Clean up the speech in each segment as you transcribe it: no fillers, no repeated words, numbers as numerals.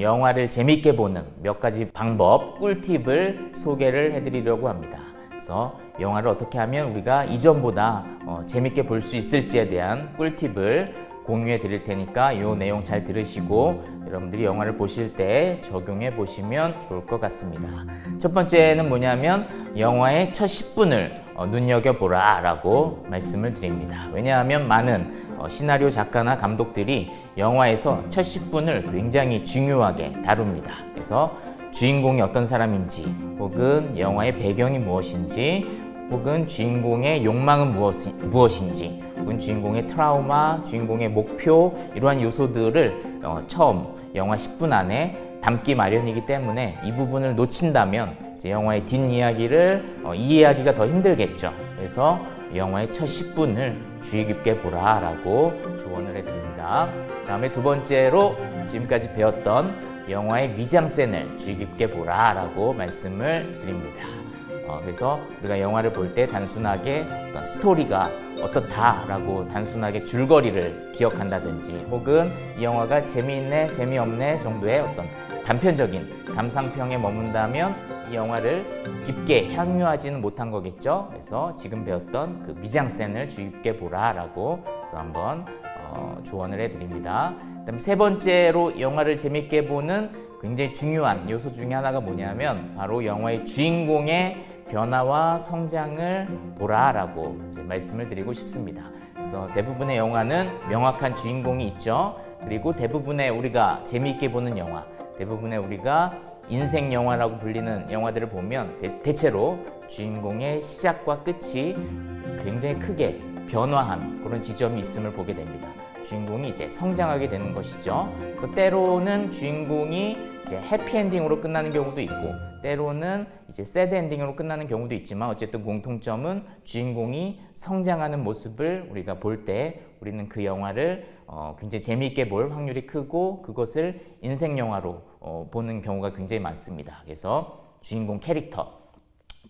영화를 재밌게 보는 몇 가지 방법, 꿀팁을 소개를 해드리려고 합니다. 그래서 영화를 어떻게 하면 우리가 이전보다 재밌게 볼 수 있을지에 대한 꿀팁을 공유해 드릴 테니까 이 내용 잘 들으시고 여러분들이 영화를 보실 때 적용해 보시면 좋을 것 같습니다. 첫 번째는 뭐냐면 영화의 첫 10분을 눈여겨보라 라고 말씀을 드립니다. 왜냐하면 많은 시나리오 작가나 감독들이 영화에서 첫 10분을 굉장히 중요하게 다룹니다. 그래서 주인공이 어떤 사람인지, 혹은 영화의 배경이 무엇인지, 혹은 주인공의 욕망은 무엇인지, 혹은 주인공의 트라우마, 주인공의 목표, 이러한 요소들을 처음 영화 10분 안에 담기 마련이기 때문에 이 부분을 놓친다면 이제 영화의 뒷이야기를 이해하기가 더 힘들겠죠. 그래서 영화의 첫 10분을 주의 깊게 보라 라고 조언을 해드립니다. 그 다음에 두 번째로 지금까지 배웠던 영화의 미장센을 주의 깊게 보라 라고 말씀을 드립니다. 그래서 우리가 영화를 볼 때 단순하게 어떤 스토리가 어떻다라고 단순하게 줄거리를 기억한다든지, 혹은 이 영화가 재미있네, 재미없네 정도의 어떤 단편적인 감상평에 머문다면 이 영화를 깊게 향유하지는 못한 거겠죠. 그래서 지금 배웠던 그 미장센을 주의 깊게 보라 라고 또 한번 조언을 해드립니다. 그다음 세 번째로 영화를 재밌게 보는 굉장히 중요한 요소 중에 하나가 뭐냐면 바로 영화의 주인공의 변화와 성장을 보라 라고 말씀을 드리고 싶습니다. 그래서 대부분의 영화는 명확한 주인공이 있죠. 그리고 대부분의 우리가 재미있게 보는 영화, 대부분의 우리가 인생 영화라고 불리는 영화들을 보면 대체로 주인공의 시작과 끝이 굉장히 크게 변화한 그런 지점이 있음을 보게 됩니다. 주인공이 이제 성장하게 되는 것이죠. 그래서 때로는 주인공이 이제 해피엔딩으로 끝나는 경우도 있고, 때로는 이제 새드 엔딩으로 끝나는 경우도 있지만, 어쨌든 공통점은 주인공이 성장하는 모습을 우리가 볼 때 우리는 그 영화를 굉장히 재미있게 볼 확률이 크고, 그것을 인생 영화로 보는 경우가 굉장히 많습니다. 그래서 주인공 캐릭터,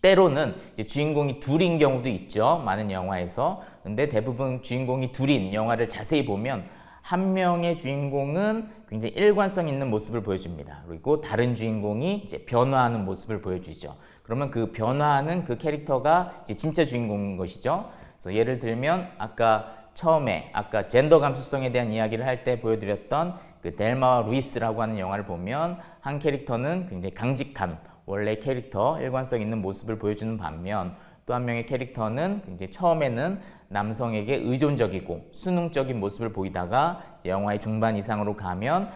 때로는 이제 주인공이 둘인 경우도 있죠, 많은 영화에서. 근데 대부분 주인공이 둘인 영화를 자세히 보면 한 명의 주인공은 굉장히 일관성 있는 모습을 보여줍니다. 그리고 다른 주인공이 이제 변화하는 모습을 보여주죠. 그러면 그 변화하는 그 캐릭터가 이제 진짜 주인공인 것이죠. 그래서 예를 들면 처음에 젠더 감수성에 대한 이야기를 할 때 보여드렸던 그 델마와 루이스라고 하는 영화를 보면 한 캐릭터는 굉장히 강직한 원래 캐릭터, 일관성 있는 모습을 보여주는 반면, 또 한 명의 캐릭터는 굉장히 처음에는 남성에게 의존적이고 수능적인 모습을 보이다가 영화의 중반 이상으로 가면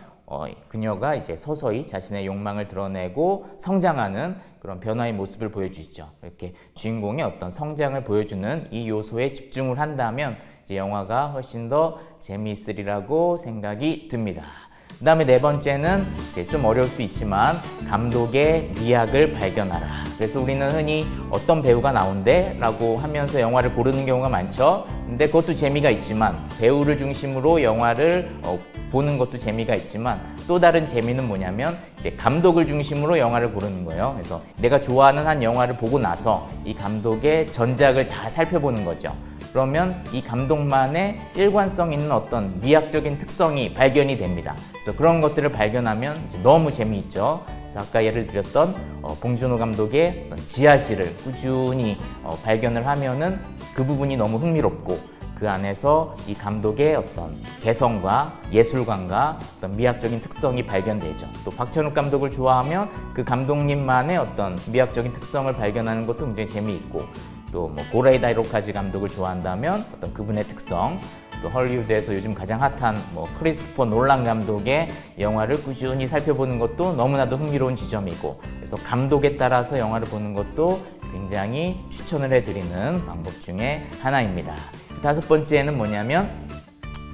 그녀가 이제 서서히 자신의 욕망을 드러내고 성장하는 그런 변화의 모습을 보여주죠. 이렇게 주인공의 어떤 성장을 보여주는 이 요소에 집중을 한다면 이제 영화가 훨씬 더 재미있으리라고 생각이 듭니다. 그 다음에 네 번째는 이제 좀 어려울 수 있지만 감독의 미학을 발견하라. 그래서 우리는 흔히 어떤 배우가 나온대? 라고 하면서 영화를 고르는 경우가 많죠. 근데 그것도 재미가 있지만, 배우를 중심으로 영화를 보는 것도 재미가 있지만, 또 다른 재미는 뭐냐면 이제 감독을 중심으로 영화를 고르는 거예요. 그래서 내가 좋아하는 한 영화를 보고 나서 이 감독의 전작을 다 살펴보는 거죠. 그러면 이 감독만의 일관성 있는 어떤 미학적인 특성이 발견이 됩니다. 그래서 그런 것들을 발견하면 이제 너무 재미있죠. 그래서 아까 예를 들었던 봉준호 감독의 어떤 지하실을 꾸준히 발견을 하면은 그 부분이 너무 흥미롭고, 그 안에서 이 감독의 어떤 개성과 예술관과 어떤 미학적인 특성이 발견되죠. 또 박찬욱 감독을 좋아하면 그 감독님만의 어떤 미학적인 특성을 발견하는 것도 굉장히 재미있고, 또 뭐 고레이다 히로카즈 감독을 좋아한다면 어떤 그분의 특성, 또 헐리우드에서 요즘 가장 핫한 크리스토퍼 놀란 감독의 영화를 꾸준히 살펴보는 것도 너무나도 흥미로운 지점이고, 그래서 감독에 따라서 영화를 보는 것도 굉장히 추천을 해드리는 방법 중에 하나입니다. 다섯 번째는 뭐냐면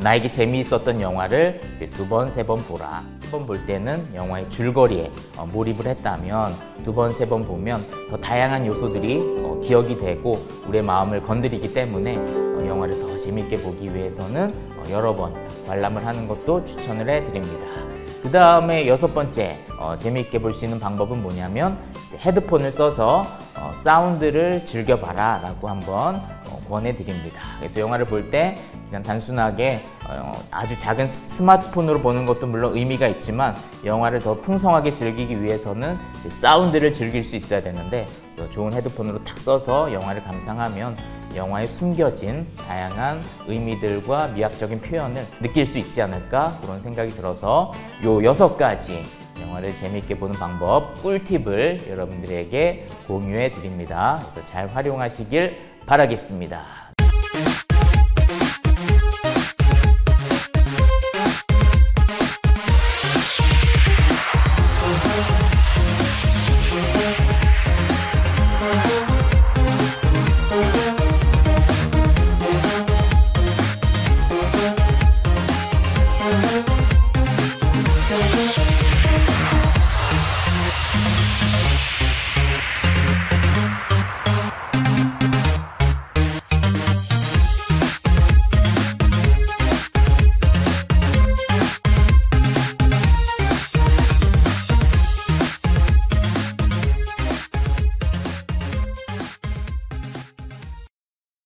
나에게 재미있었던 영화를 이제 두 번, 세 번 보라. 한 번 볼 때는 영화의 줄거리에 몰입을 했다면 두 번, 세 번 보면 더 다양한 요소들이 기억이 되고 우리의 마음을 건드리기 때문에 영화를 더 재미있게 보기 위해서는 여러 번 관람을 하는 것도 추천을 해드립니다. 그 다음에 여섯 번째 재미있게 볼 수 있는 방법은 뭐냐면 이제 헤드폰을 써서 사운드를 즐겨봐라 라고 한번 권해드립니다. 그래서 영화를 볼 때 그냥 단순하게 아주 작은 스마트폰으로 보는 것도 물론 의미가 있지만 영화를 더 풍성하게 즐기기 위해서는 사운드를 즐길 수 있어야 되는데, 그래서 좋은 헤드폰으로 탁 써서 영화를 감상하면 영화에 숨겨진 다양한 의미들과 미학적인 표현을 느낄 수 있지 않을까, 그런 생각이 들어서 요 6가지 영화를 재미있게 보는 방법, 꿀팁을 여러분들에게 공유해 드립니다. 그래서 잘 활용하시길 바라겠습니다.